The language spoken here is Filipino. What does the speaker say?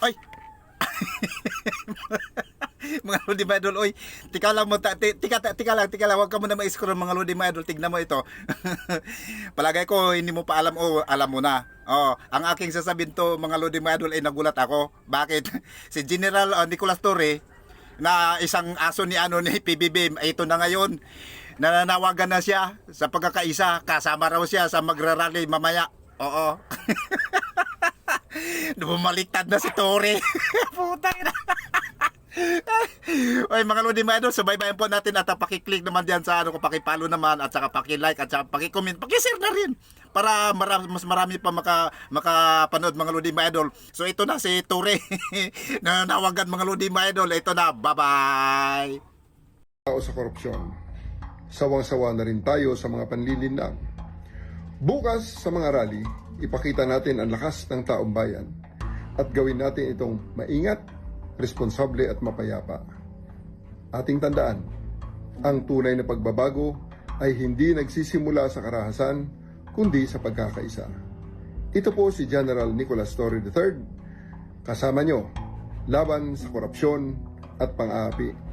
Ay! Mga Lodi mga idol, oy, tika lang mo, tika lang, huwag ka muna ma-scroll mga Lodi mga idol, tignan mo ito. Palagay ko, hindi mo pa alam, o alam mo na. Oh, ang aking sasabihin to mga Lodi mga idol ay nagulat ako. Bakit? Si General Nicolas Torre, na isang aso ni ni PBBM, ay ito na ngayon. Nananawagan na siya sa pagkakaisa, kasama raw siya sa magrarally mamaya. Oo. Bumaliktad na si Torre. Putay na. Oy mga Lodi mga idol, subaybayan po natin at pakiclick naman diyan sa kung pakipalo naman at saka paki-like at saka paki-comment, paki-share na rin para mas marami pa makapanood mga Lodi mga idol. So ito na si Torre. Nanawagan mga Lodi mga idol. Ito na. Bye-bye. Tao sa korupsyon. Sawang-sawa na rin tayo sa mga panlilinlang. Bukas sa mga rally, ipakita natin ang lakas ng taong bayan at gawin natin itong maingat, responsable at mapayapa. Ating tandaan, ang tunay na pagbabago ay hindi nagsisimula sa karahasan, kundi sa pagkakaisa. Ito po si General Nicolas Torre III, kasama nyo, laban sa korupsyon at pang-aapi.